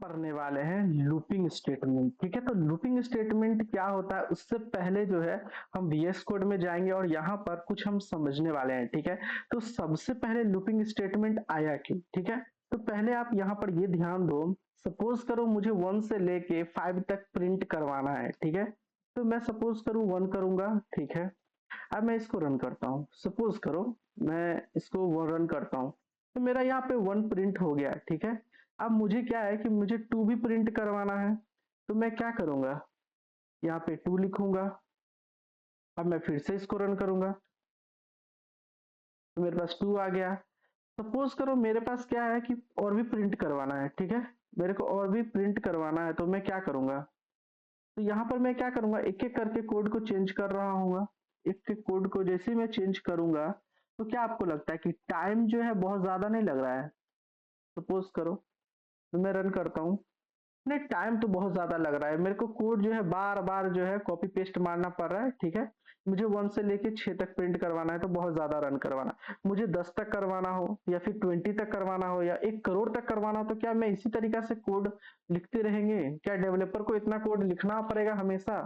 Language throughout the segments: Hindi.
पढ़ने वाले हैं लूपिंग स्टेटमेंट। ठीक है, तो लूपिंग स्टेटमेंट क्या होता है उससे पहले जो है हम VS कोड में जाएंगे और यहाँ पर कुछ हम समझने वाले हैं। ठीक है, तो सबसे पहले लूपिंग स्टेटमेंट आया क्यों? ठीक है, तो पहले आप यहाँ पर ये ध्यान दो, सपोज करो मुझे 1 से लेके 5 तक प्रिंट करवाना है। ठीक है, तो मैं सपोज करूँ 1 करूंगा। ठीक है, अब मैं इसको रन करता हूँ, सपोज करो मैं इसको रन करता हूँ, तो मेरा यहाँ पे 1 प्रिंट हो गया। ठीक है, अब मुझे क्या है कि मुझे 2 भी प्रिंट करवाना है, तो मैं क्या करूंगा, यहाँ पे 2 लिखूंगा। अब मैं फिर से इसको रन करूंगा, तो मेरे पास 2 आ गया। सपोज करो मेरे पास क्या है कि और भी प्रिंट करवाना है। ठीक है, मेरे को और भी प्रिंट करवाना है, तो मैं क्या करूंगा, तो यहाँ पर मैं क्या करूंगा, एक एक करके कोड को चेंज कर रहा हूँ। एक एक कोड को जैसे ही मैं चेंज करूंगा, तो क्या आपको लगता है कि टाइम जो है बहुत ज्यादा नहीं लग रहा है? सपोज करो तो मैं रन करता हूँ, नहीं टाइम तो बहुत ज्यादा लग रहा है, मेरे को कोड जो है बार बार जो है कॉपी पेस्ट मारना पड़ रहा है। ठीक है, मुझे 1 से लेके 6 तक प्रिंट करवाना है, तो बहुत ज्यादा रन करवाना। मुझे 10 तक करवाना हो या फिर 20 तक करवाना हो या 1 करोड़ तक करवाना हो, तो क्या मैं इसी तरीका से कोड लिखते रहेंगे? क्या डेवलपर को इतना कोड लिखना पड़ेगा हमेशा?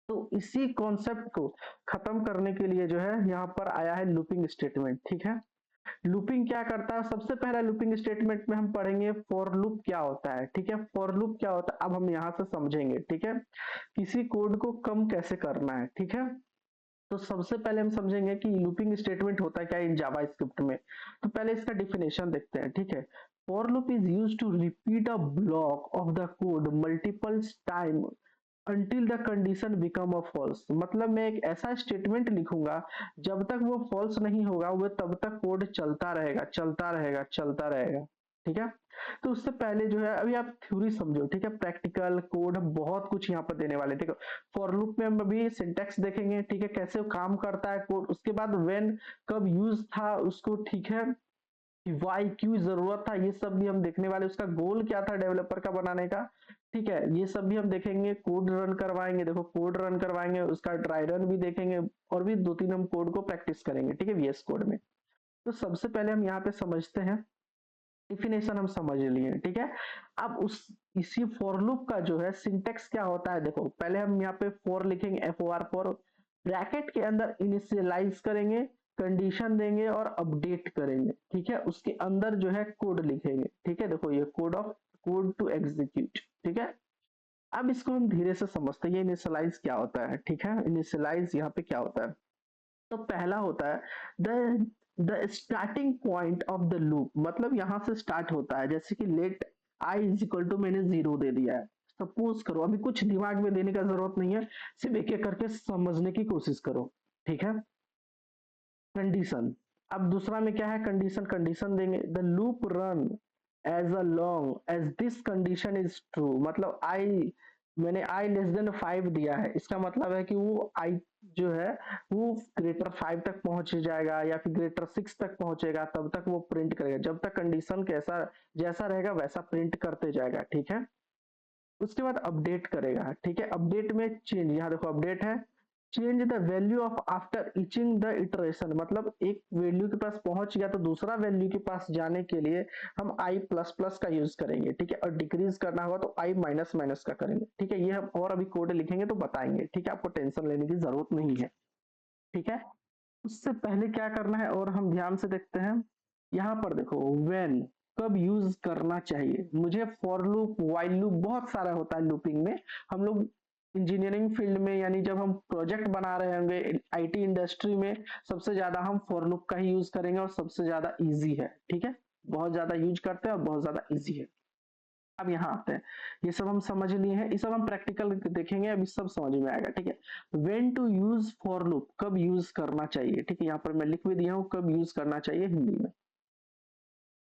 तो इसी कॉन्सेप्ट को खत्म करने के लिए जो है यहाँ पर आया है लूपिंग स्टेटमेंट। ठीक है, लूपिंग क्या करता है, सबसे पहला लूपिंग स्टेटमेंट में हम पढ़ेंगे फॉर लूप क्या होता है। ठीक है, फॉर लूप क्या होता है अब हम यहाँ से समझेंगे। ठीक है, किसी कोड को कम कैसे करना है। ठीक है, तो सबसे पहले हम समझेंगे कि लूपिंग स्टेटमेंट होता है क्या इन जावा स्क्रिप्ट में। तो पहले इसका डिफिनेशन देखते हैं। ठीक है, for loop is use to repeat a block of the code multiple time until the condition become a false। मतलब मैं एक ऐसा स्टेटमेंट लिखूंगा, जब तक वो फॉल्स नहीं होगा वो तब तक कोड चलता रहेगा चलता रहेगा चलता रहेगा। ठीक है, तो उससे पहले जो है अभी आप थ्योरी समझो। ठीक है, प्रैक्टिकल कोड बहुत कुछ यहाँ पर देने वाले। ठीक है, फॉर लूप में हम अभी सिंटेक्स देखेंगे। ठीक है, कैसे वो काम करता है कोड, उसके बाद व्हेन कब यूज था उसको। ठीक है, वाई क्यों जरूरत था, ये सब भी हम देखने वाले, उसका गोल क्या था डेवलपर का बनाने का। ठीक है, ये सब भी हम देखेंगे, कोड रन करवाएंगे। देखो कोड रन करवाएंगे, उसका ट्राई रन भी देखेंगे, और भी 2-3 हम कोड को प्रैक्टिस करेंगे। ठीक है, VS कोड में। तो सबसे पहले हम यहाँ पे समझते हैं, डिफिनेशन हम समझ लिए। ठीक है, अब उस इसी फॉर लूप का जो है सिंटेक्स क्या होता है, देखो पहले हम यहाँ पे फॉर लिखेंगे, FOR फॉर, ब्रैकेट के अंदर इनिशियलाइज करेंगे, कंडीशन देंगे और अपडेट करेंगे। ठीक है, उसके अंदर जो है कोड लिखेंगे। ठीक है, देखो ये कोड टू एग्जीक्यूट। ठीक है, अब इसको हम धीरे से समझते हैं, ये इनिशियलाइज क्या होता है। ठीक है, इनिशियलाइज यहाँ पे क्या होता है, तो पहला होता है the the starting point of the loop, मतलब यहां से स्टार्ट होता है। जैसे कि let I is equal to, मैंने 0 दे दिया है, सपोज करो, अभी कुछ दिमाग में देने का जरूरत नहीं है, सिर्फ एक एक करके समझने की कोशिश करो। ठीक है, कंडीशन, अब दूसरा में क्या है, कंडीशन, कंडीशन देंगे the loop run as a long as this condition is true, मतलब आई, मैंने आई लेस देन 5 दिया है, इसका मतलब है कि वो आई जो है वो ग्रेटर 5 तक पहुंच जाएगा या फिर ग्रेटर 6 तक पहुंचेगा, तब तक वो प्रिंट करेगा, जब तक कंडीशन कैसा जैसा रहेगा वैसा प्रिंट करते जाएगा। ठीक है, उसके बाद अपडेट करेगा। ठीक है, अपडेट में चेंज, यहाँ देखो अपडेट है, change the value of after itching the iteration, मतलब एक वैल्यू के पास पहुंच गया तो दूसरा वैल्यू के पास जाने के लिए हम आई प्लस प्लस का यूज करेंगे। ठीक है, और डिक्रीज करना होगा तो आई माइनस माइनस का करेंगे। ठीक है, ये हम और अभी कोड लिखेंगे तो बताएंगे। ठीक है, आपको टेंशन लेने की जरूरत नहीं है। ठीक है, उससे पहले क्या करना है और हम ध्यान से देखते हैं, यहाँ पर देखो व्हेन कब यूज करना चाहिए। मुझे फॉर लूप व्हाइल लूप बहुत सारा होता है लूपिंग में, हम लोग इंजीनियरिंग फील्ड में यानी जब हम प्रोजेक्ट बना रहे होंगे IT इंडस्ट्री में, सबसे ज्यादा हम फॉर लूप का ही यूज करेंगे और सबसे ज्यादा इजी है। ठीक है, बहुत ज्यादा यूज करते हैं और बहुत ज्यादा इजी है। अब यहाँ आते हैं, ये सब हम समझ लिए हैं, ये सब हम प्रैक्टिकल देखेंगे, अब ये सब समझ में आएगा। ठीक है, when to use for loop, कब यूज करना चाहिए। ठीक है, यहाँ पर मैं लिख भी दिया हूँ कब यूज करना चाहिए हिंदी में।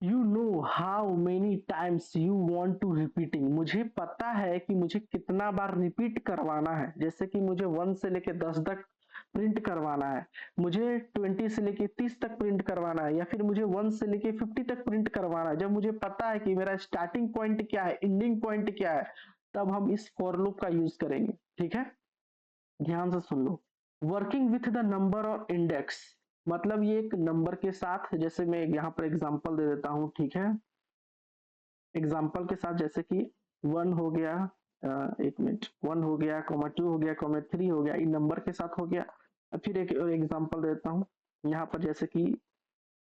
You know how many times you want to repeating, मुझे पता है कि मुझे कितना बार रिपीट करवाना है, जैसे कि मुझे 1 से लेके 10 तक प्रिंट करवाना है, मुझे 20 से लेके 30 तक प्रिंट करवाना है, या फिर मुझे 1 से लेके 50 तक प्रिंट करवाना है। जब मुझे पता है कि मेरा स्टार्टिंग पॉइंट क्या है, एंडिंग पॉइंट क्या है, तब हम इस फॉर लूप का यूज करेंगे। ठीक है, ध्यान से सुन लो, वर्किंग विथ द नंबर और इंडेक्स, मतलब ये एक नंबर के साथ, जैसे मैं यहाँ पर एग्जांपल दे देता हूँ। ठीक है, एग्जाम्पल के साथ, जैसे कि 1 हो गया, एक मिनट, 1 हो गया, कॉमा 2 हो गया, कॉमा 3 हो गया, इन नंबर के साथ हो गया। अब फिर एक और एग्जाम्पल देता हूँ, यहाँ पर जैसे कि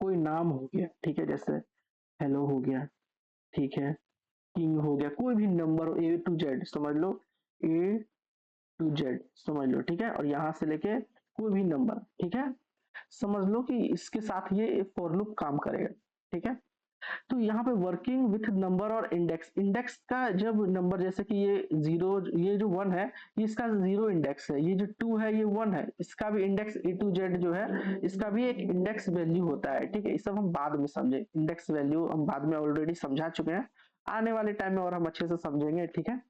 कोई नाम हो गया, ठीक है, जैसे हेलो हो गया, ठीक है, किंग हो गया, कोई भी नंबर ए टू जेड समझ लो, ए टू जेड समझ लो, ठीक है, और यहाँ से लेके कोई भी नंबर, ठीक है, समझ लो कि इसके साथ ये फॉर लूप काम करेगा, ठीक है। तो यहाँ पे वर्किंग विथ नंबर और इंडेक्स, इंडेक्स का जब नंबर, जैसे कि ये जीरो, ये जो 1 है, ये इसका 0 इंडेक्स है, ये जो 2 है ये 1 है, इसका भी इंडेक्स ए टू जेड जो है, इसका भी एक इंडेक्स वैल्यू होता है, ठीक है। ये सब हम बाद में समझे, इंडेक्स वैल्यू हम बाद में ऑलरेडी समझा चुके हैं, आने वाले टाइम में और हम अच्छे से समझेंगे, ठीक है।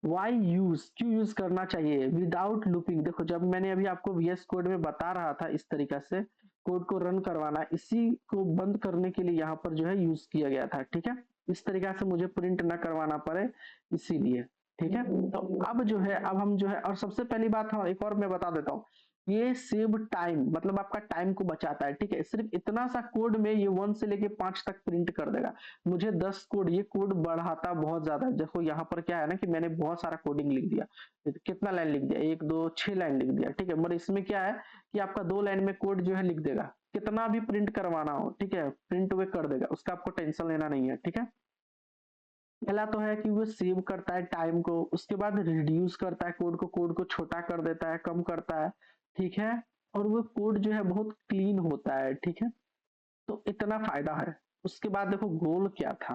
वाई यूज, क्यों यूज करना चाहिए विदाउट लूपिंग, देखो जब मैंने अभी आपको VS कोड में बता रहा था इस तरीका से कोड को रन करवाना, इसी को बंद करने के लिए यहाँ पर जो है यूज किया गया था, ठीक है। इस तरीका से मुझे प्रिंट ना करवाना पड़े, इसीलिए, ठीक है। तो अब जो है, अब हम जो है, और सबसे पहली बात, हाँ एक और मैं बता देता हूँ, ये सेव टाइम, मतलब आपका टाइम को बचाता है, ठीक है। सिर्फ इतना सा कोड में ये 1 से लेके 5 तक प्रिंट कर देगा। मुझे 10 कोड, ये कोड बढ़ाता बहुत ज्यादा है। देखो यहाँ पर क्या है ना कि मैंने बहुत सारा कोडिंग लिख दिया, कितना लाइन लिख दिया, 1 2 6 लाइन लिख दिया, ठीक है। मगर इसमें क्या है कि आपका 2 लाइन में कोड जो है लिख देगा, कितना भी प्रिंट करवाना हो, ठीक है, प्रिंट वे कर देगा, उसका आपको टेंशन लेना नहीं है, ठीक है। पहला तो है कि वो सेव करता है टाइम को, उसके बाद रिड्यूस करता है कोड को छोटा कर देता है, कम करता है, ठीक है। और वो कोड जो है बहुत क्लीन होता है, ठीक है। तो इतना फायदा है। उसके बाद देखो गोल क्या था,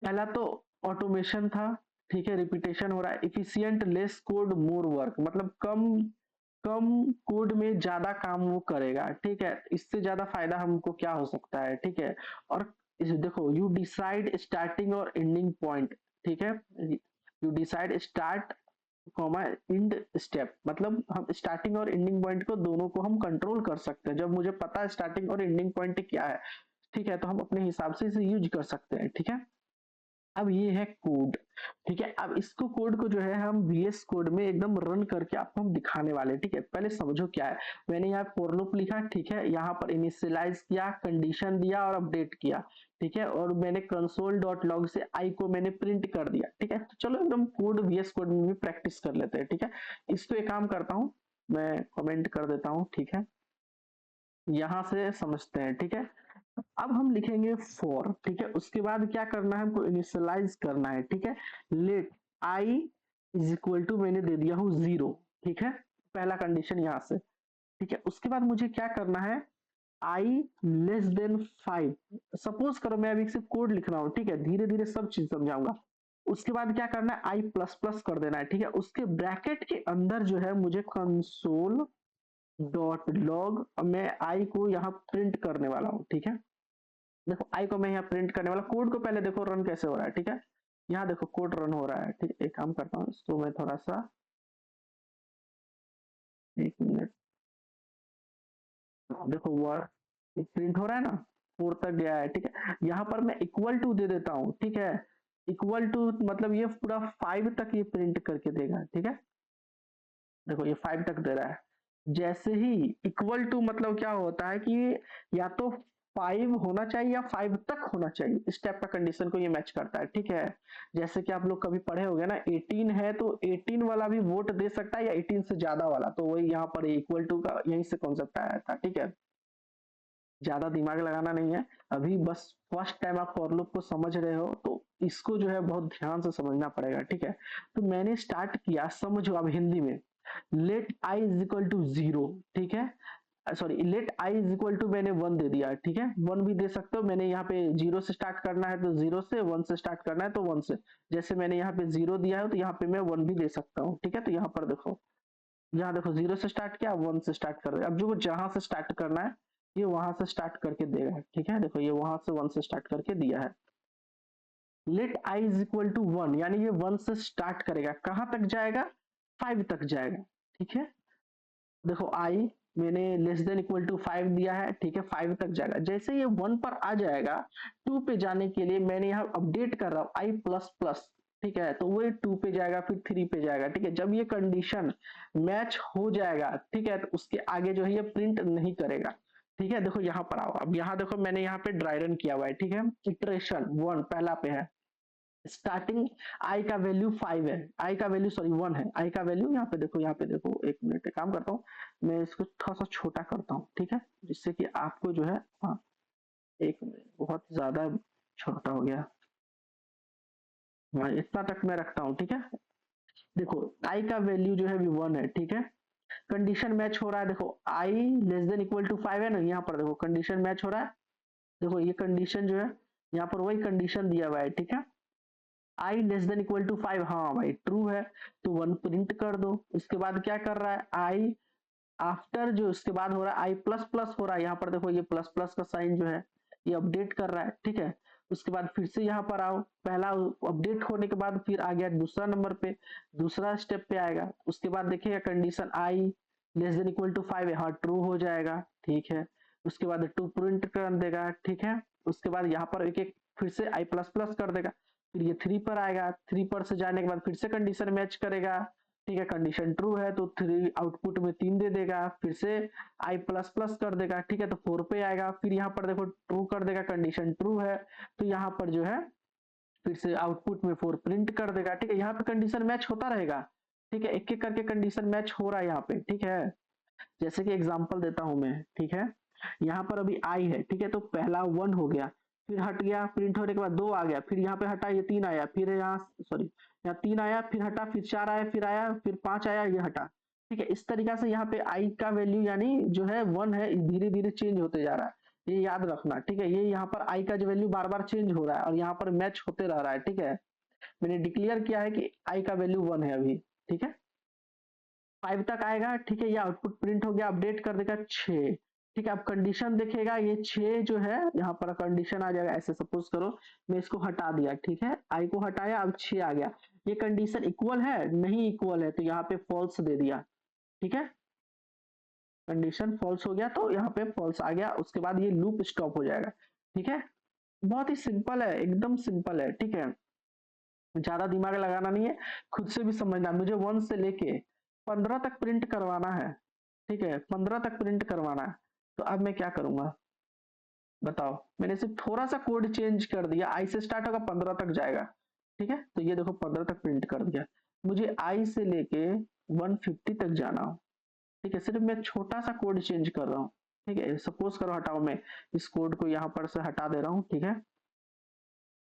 पहला तो ऑटोमेशन था, ठीक है, रिपीटेशन हो रहा है, efficient less code more work, मतलब कम कम कोड में ज्यादा काम वो करेगा, ठीक है। इससे ज्यादा फायदा हमको क्या हो सकता है, ठीक है। और इस देखो, यू डिसाइड स्टार्टिंग और एंडिंग पॉइंट, ठीक है, you decide start comma and step, मतलब हम स्टार्टिंग और एंडिंग पॉइंट को दोनों को हम कंट्रोल कर सकते हैं, जब मुझे पता है स्टार्टिंग और एंडिंग पॉइंट क्या है, ठीक है, तो हम अपने हिसाब से इसे यूज कर सकते हैं, ठीक है। अब ये है कोड, ठीक है। अब इसको कोड को जो है हम VS कोड में एकदम रन करके आपको हम दिखाने वाले हैं, ठीक है। पहले समझो क्या है, मैंने यहाँ फॉर लूप लिखा, ठीक है, यहाँ पर इनिशियलाइज किया, कंडीशन दिया और अपडेट किया, ठीक है, और मैंने कंसोल डॉट लॉग से आई को मैंने प्रिंट कर दिया, ठीक है। तो चलो एकदम कोड VS कोड में भी प्रैक्टिस कर लेते हैं, ठीक है। इसको एक काम करता हूँ, मैं कमेंट कर देता हूँ, ठीक है, यहाँ से समझते हैं, ठीक है। अब हम लिखेंगे फॉर, ठीक है, उसके बाद क्या करना है, हमको इनिशियलाइज करना है, ठीक है। Let I is equal to, मैंने दे दिया हूँ 0, ठीक है, पहला कंडीशन यहाँ से, ठीक है। उसके बाद मुझे क्या करना है, आई लेस देन 5, सपोज करो मैं अभी सिर्फ कोड लिख रहा हूँ, ठीक है, धीरे धीरे सब चीज समझाऊंगा। उसके बाद क्या करना है, आई प्लस प्लस कर देना है, ठीक है। उसके ब्रैकेट के अंदर जो है मुझे कंसोल डॉट लॉग, मैं आई को यहाँ प्रिंट करने वाला हूँ, ठीक है। देखो आई को मैं यहाँ प्रिंट करने वाला, कोड को पहले देखो रन कैसे हो रहा है, ठीक है। यहाँ देखो कोड रन हो रहा है, ठीक है। एक काम करता हूँ, इसको मैं थोड़ा सा, एक मिनट, देखो वर्ड प्रिंट हो रहा है ना, 4 तक गया है, ठीक है। यहाँ पर मैं इक्वल टू दे देता हूँ, ठीक है, इक्वल टू मतलब ये पूरा 5 तक ये प्रिंट करके देगा, ठीक है। देखो ये 5 तक दे रहा है, जैसे ही इक्वल टू मतलब क्या होता है कि या तो 5 होना चाहिए या 5 तक होना चाहिए, इस टाइप का कंडीशन को ये मैच करता है, ठीक है। जैसे कि आप लोग कभी पढ़े होंगे ना, 18 है तो 18 वाला भी वोट दे सकता है या 18 से ज्यादा वाला, तो वही यहाँ पर इक्वल टू का यहीं से कॉन्सेप्ट आया था, ठीक है। ज्यादा दिमाग लगाना नहीं है, अभी बस फर्स्ट टाइम आप फॉर लूप को समझ रहे हो, तो इसको जो है बहुत ध्यान से समझना पड़ेगा, ठीक है। तो मैंने स्टार्ट किया, समझो अब हिंदी में, let I is equal to 0, ठीक है, sorry, let I is equal to मैंने 1 दे दिया, ठीक है, 1 भी दे सकते हो, मैंने यहाँ पे 0 से स्टार्ट करना है तो 0 से, 1 से स्टार्ट करना है तो 1 से, जैसे मैंने यहाँ पे 0 दिया है तो यहाँ पे मैं 1 भी दे सकता हूँ, ठीक है। तो यहाँ पर देखो, यहाँ देखो 0 से स्टार्ट किया, 1 से स्टार्ट कर दिया, अब जो जहां से स्टार्ट करना है ये वहां से स्टार्ट करके देगा, ठीक है। देखो ये वहां से 1 से स्टार्ट करके दिया है। Let I is equal to 1, यानी ये 1 से स्टार्ट करेगा, कहां तक जाएगा, 5 तक जाएगा, ठीक है। देखो आई मैंने लेस देन इक्वल टू 5 दिया है, ठीक है, 5 तक जाएगा, जैसे ये 1 पर आ जाएगा, 2 पे जाने के लिए मैंने यहाँ अपडेट कर रहा हूँ आई प्लस प्लस, ठीक है, तो वो 2 पे जाएगा, फिर 3 पे जाएगा, ठीक है। जब ये कंडीशन मैच हो जाएगा, ठीक है, तो उसके आगे जो है ये प्रिंट नहीं करेगा, ठीक है, देखो यहाँ पर आओ, अब यहाँ देखो मैंने यहाँ पे ड्राई रन किया हुआ है, ठीक है, इटरेशन 1 पहला पे है, स्टार्टिंग आई का वैल्यू 5 है, आई का वैल्यू सॉरी 1 है, आई का वैल्यू यहाँ पे देखो, यहाँ पे देखो, एक मिनट एक काम करता हूँ, मैं इसको थोड़ा सा छोटा करता हूँ, ठीक है, जिससे कि आपको जो है, हाँ, एक मिनट, बहुत ज्यादा छोटा हो गया, हाँ, इतना तक मैं रखता हूँ, ठीक है, देखो आई का वैल्यू जो है अभी 1 है, ठीक है, कंडीशन मैच हो रहा है, देखो आई लेस देन इक्वल टू 5 है ना, यहाँ पर देखो कंडीशन मैच हो रहा है, देखो ये कंडीशन जो है, यहाँ पर वही कंडीशन दिया हुआ है, ठीक है, i less than equal to 5, हाँ भाई ट्रू है, तो 1 प्रिंट कर दो, उसके बाद क्या कर रहा है, आई आफ्टर जो उसके बाद हो रहा है आई प्लस प्लस हो रहा है, यहाँ पर देखो ये प्लस प्लस का साइन जो है ये अपडेट कर रहा है, ठीक है, उसके बाद फिर से यहाँ पर आओ, पहला अपडेट होने के बाद फिर आ गया दूसरा नंबर पे, दूसरा स्टेप पे आएगा, उसके बाद देखिएगा condition i less than equal to 5 है, हाँ ट्रू हो जाएगा, ठीक है, उसके बाद 2 प्रिंट कर देगा, ठीक है, उसके बाद यहाँ पर एक एक फिर से आई प्लस प्लस कर देगा, फिर ये 3 पर आएगा, 3 पर से जाने के बाद फिर से कंडीशन मैच करेगा, ठीक है, कंडीशन ट्रू है तो 3 आउटपुट में 3 दे देगा, फिर से आई प्लस प्लस कर देगा, ठीक है, तो 4 पे आएगा, फिर यहाँ पर देखो ट्रू कर देगा, कंडीशन ट्रू है तो यहाँ पर जो है फिर से आउटपुट में 4 प्रिंट कर देगा, ठीक है, यहाँ पे कंडीशन मैच होता रहेगा, ठीक है, एक एक करके कंडीशन मैच हो रहा है यहाँ पे, ठीक है, जैसे कि एग्जांपल देता हूं मैं, ठीक है, यहाँ पर अभी आई है, ठीक है, तो पहला 1 हो गया, फिर हट गया, प्रिंट होने के बाद 2 आ गया, फिर यहाँ पे हटा, ये 3 आया, फिर यहाँ सॉरी यहाँ 3 आया, फिर हटा, फिर 4 आया, फिर आया, फिर 5 आया, ये हटा, ठीक है, इस तरीका से यहाँ पे आई का वैल्यू यानी जो है 1 है, धीरे धीरे चेंज होते जा रहा है, ये याद रखना, ठीक है, ये यहाँ पर आई का जो वैल्यू बार बार चेंज हो रहा है और यहाँ पर मैच होते रह रहा है, ठीक है, मैंने डिक्लेयर किया है कि आई का वैल्यू 1 है अभी, ठीक है, 5 तक आएगा, ठीक है, ये आउटपुट प्रिंट हो गया, अपडेट कर देगा 6, ठीक है, अब कंडीशन देखेगा, ये 6 जो है यहाँ पर कंडीशन आ जाएगा, ऐसे सपोज करो मैं इसको हटा दिया, ठीक है, आई को हटाया, अब 6 आ गया, ये कंडीशन इक्वल है, नहीं इक्वल है तो यहाँ पे फॉल्स दे दिया, ठीक है, कंडीशन फॉल्स हो गया तो यहाँ पे फॉल्स आ गया, उसके बाद ये लूप स्टॉप हो जाएगा, ठीक है, बहुत ही सिंपल है, एकदम सिंपल है, ठीक है, ज्यादा दिमाग लगाना नहीं है, खुद से भी समझना, मुझे 1 से लेके 15 तक प्रिंट करवाना है, ठीक है, 15 तक प्रिंट करवाना है, तो अब मैं क्या करूंगा बताओ, मैंने सिर्फ थोड़ा सा कोड चेंज कर दिया, आई से स्टार्ट होगा 15 तक जाएगा, ठीक है, तो ये देखो 15 तक प्रिंट कर दिया, मुझे आई से लेके 150 तक जाना हो, ठीक है, सिर्फ मैं छोटा सा कोड चेंज कर रहा हूँ, ठीक है, सपोज करो हटाओ, मैं इस कोड को यहाँ पर से हटा दे रहा हूँ, ठीक है,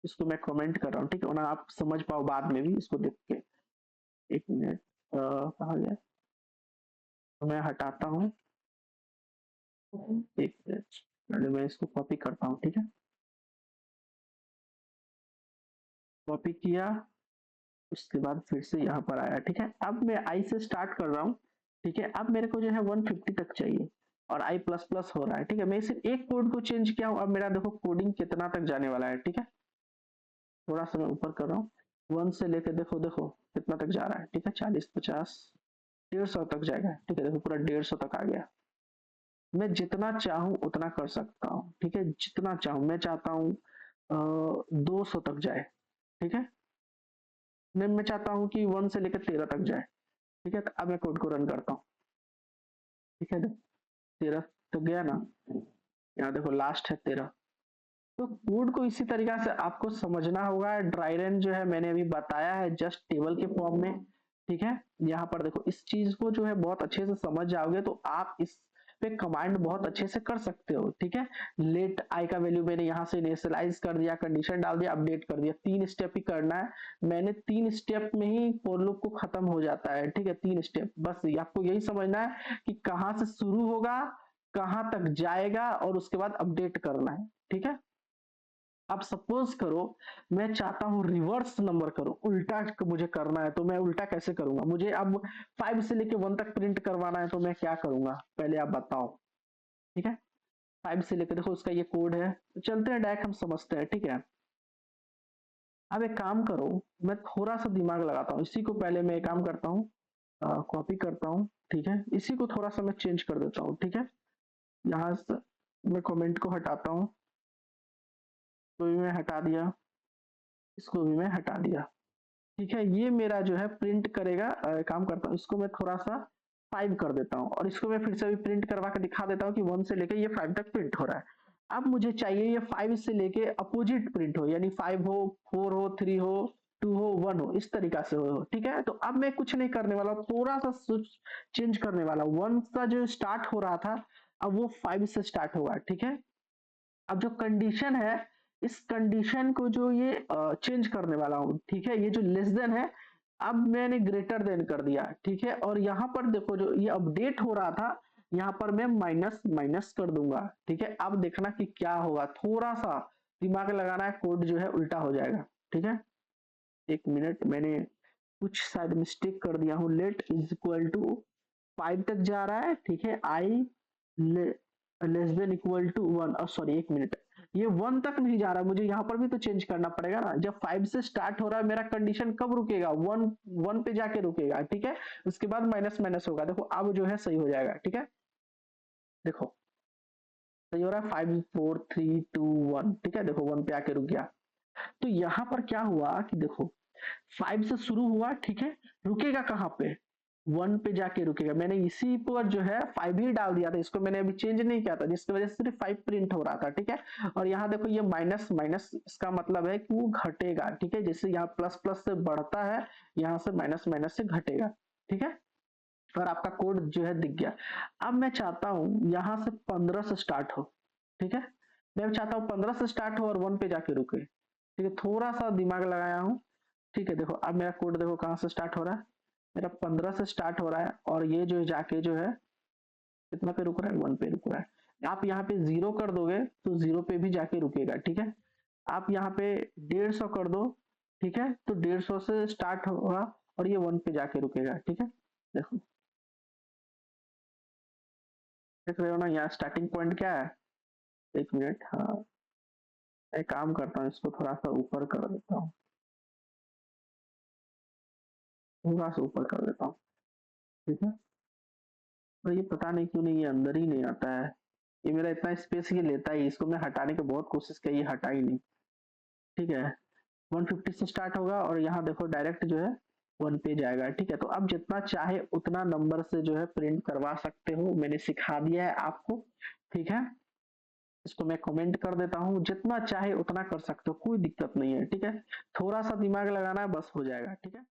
इसको मैं कमेंट कर रहा हूँ, ठीक है, ना आप समझ पाओ बाद में भी इसको देख के, एक मिनट, कहाँ गया, तो मैं हटाता हूँ, एक मिनट, पहले मैं इसको कॉपी करता हूँ, ठीक है, कॉपी किया, उसके बाद फिर से यहाँ पर आया, ठीक है, अब मैं आई से स्टार्ट कर रहा हूँ, ठीक है, अब मेरे को जो है 150 तक चाहिए और आई प्लस प्लस हो रहा है, ठीक है, मैं सिर्फ एक कोड को चेंज किया हूँ, अब मेरा देखो कोडिंग कितना तक जाने वाला है, ठीक है, थोड़ा सा मैं ऊपर कर रहा हूँ, 1 से लेके देखो देखो कितना तक जा रहा है, ठीक है, 40 50 150 तक जाएगा, ठीक है, देखो पूरा 150 तक आ गया, मैं जितना चाहूँ उतना कर सकता हूँ, ठीक है, जितना चाहूँ, मैं चाहता हूँ 200 तक जाए, ठीक है, मैं चाहता हूँ कि 1 से लेकर 13 तक जाए, ठीक है, तो अब मैं कोड को रन करता हूँ, ठीक है, 13 तो गया ना, यहाँ देखो लास्ट है 13, तो कोड को इसी तरीका से आपको समझना होगा, ड्राई रन जो है मैंने अभी बताया है जस्ट टेबल के फॉर्म में, ठीक है, यहाँ पर देखो इस चीज को जो है बहुत अच्छे से समझ जाओगे तो आप इस पे कमांड बहुत अच्छे से कर सकते हो, ठीक है, लेट आई का वैल्यू मैंने यहाँ से इनिशियलाइज कर दिया, कंडीशन डाल दिया, अपडेट कर दिया, 3 स्टेप ही करना है, मैंने 3 स्टेप में ही फॉर लूप को खत्म हो जाता है, ठीक है, 3 स्टेप, बस आपको यही समझना है कि कहाँ से शुरू होगा, कहाँ तक जाएगा और उसके बाद अपडेट करना है, ठीक है, अब सपोज करो मैं चाहता हूं रिवर्स नंबर करूं, उल्टा मुझे करना है, तो मैं उल्टा कैसे करूंगा, मुझे अब 5 से लेके 1 तक प्रिंट करवाना है, तो मैं क्या करूंगा पहले आप बताओ, ठीक है, 5 से लेकर देखो उसका ये कोड है, तो चलते हैं डायरेक्ट हम समझते हैं, ठीक है, अब एक काम करो, मैं थोड़ा सा दिमाग लगाता हूँ, इसी को पहले मैं एक काम करता हूँ, कॉपी करता हूँ, ठीक है, इसी को थोड़ा सा मैं चेंज कर देता हूँ, ठीक है, यहाँ से मैं कमेंट को हटाता हूँ, तो भी मैं हटा दिया, इसको भी मैं हटा दिया, ठीक है, ये मेरा जो है प्रिंट करेगा, काम करता हूँ, इसको मैं थोड़ा सा 5 कर देता हूँ और इसको मैं फिर से भी प्रिंट करवा के दिखा देता हूँ कि 1 से लेके ये 5 तक प्रिंट हो रहा है। अब मुझे चाहिए ये 5 से लेके अपोजिट प्रिंट हो, यानी 5 हो, 4 हो, 3 हो, 2 हो, 1 हो, इस तरीका से हो, ठीक है। तो अब मैं कुछ नहीं करने वाला हूँ, थोड़ा सा स्विच चेंज करने वाला हूँ। 1 का जो स्टार्ट हो रहा था अब वो 5 से स्टार्ट होगा, ठीक है। अब जो कंडीशन है, इस कंडीशन को जो ये चेंज करने वाला हूँ, ठीक है। ये जो लेस देन है अब मैंने ग्रेटर देन कर दिया, ठीक है। और यहाँ पर देखो जो ये अपडेट हो रहा था, यहाँ पर मैं माइनस माइनस कर दूंगा, ठीक है। अब देखना कि क्या होगा, थोड़ा सा दिमाग लगाना है, कोड जो है उल्टा हो जाएगा, ठीक है। एक मिनट, मैंने कुछ शायद मिस्टेक कर दिया हूँ। लेट इज इक्वल टू 5 तक जा रहा है, ठीक है। I less than equal to 1, sorry एक मिनट, ये 1 तक नहीं जा रहा, मुझे यहाँ पर भी तो चेंज करना पड़ेगा ना। जब 5 से स्टार्ट हो रहा है मेरा कंडीशन कब रुकेगा, 1 पे जाके रुकेगा, ठीक है। उसके बाद माइनस माइनस होगा, देखो अब जो है सही हो जाएगा, ठीक है। देखो सही हो रहा है, 5 4 3 2 1, ठीक है। देखो 1 पे आके रुक गया। तो यहाँ पर क्या हुआ कि देखो 5 से शुरू हुआ, ठीक है, रुकेगा कहाँ पे, 1 पे जाके रुकेगा। मैंने इसी पर जो है 5 ही डाल दिया था, इसको मैंने अभी चेंज नहीं किया था, जिसकी वजह से सिर्फ 5 प्रिंट हो रहा था, ठीक है। और यहाँ देखो ये माइनस माइनस, इसका मतलब है कि वो घटेगा, ठीक है। जैसे यहाँ प्लस प्लस से बढ़ता है, यहाँ से माइनस माइनस से घटेगा, ठीक है। और आपका कोड जो है दिख गया। अब मैं चाहता हूँ यहाँ से 15 से स्टार्ट हो, ठीक है। मैं चाहता हूँ 15 से स्टार्ट हो और 1 पे जाके रुके, ठीक है। थोड़ा सा दिमाग लगाया हूँ, ठीक है। देखो अब मेरा कोड देखो कहाँ से स्टार्ट हो रहा है, मेरा 15 से स्टार्ट हो रहा है और ये जो जाके जो है कितना पे रुक रहा है, 1 पे रुक रहा है। आप यहाँ पे 0 कर दोगे तो 0 पे भी जाके रुकेगा, ठीक है। आप यहाँ पे 150 कर दो, ठीक है, तो 150 से स्टार्ट होगा और ये 1 पे जाके रुकेगा, ठीक है। देखो देख रहे हो ना, यहाँ स्टार्टिंग पॉइंट क्या है। एक मिनट, हाँ एक काम करता हूँ, इसको थोड़ा सा ऊपर कर देता हूँ, थोड़ा सा ऊपर कर देता हूँ, ठीक है। और ये पता नहीं क्यों नहीं, ये अंदर ही नहीं आता है, ये मेरा इतना स्पेस ये लेता ही, इसको मैं हटाने की बहुत कोशिश की, ये हटा ही नहीं, ठीक है। 150 से स्टार्ट होगा और यहाँ देखो डायरेक्ट जो है 1 पे जाएगा, ठीक है। तो अब जितना चाहे उतना नंबर से जो है प्रिंट करवा सकते हो, मैंने सिखा दिया है आपको, ठीक है। इसको मैं कमेंट कर देता हूँ, जितना चाहे उतना कर सकते हो, कोई दिक्कत नहीं है, ठीक है। थोड़ा सा दिमाग लगाना है बस हो जाएगा, ठीक है।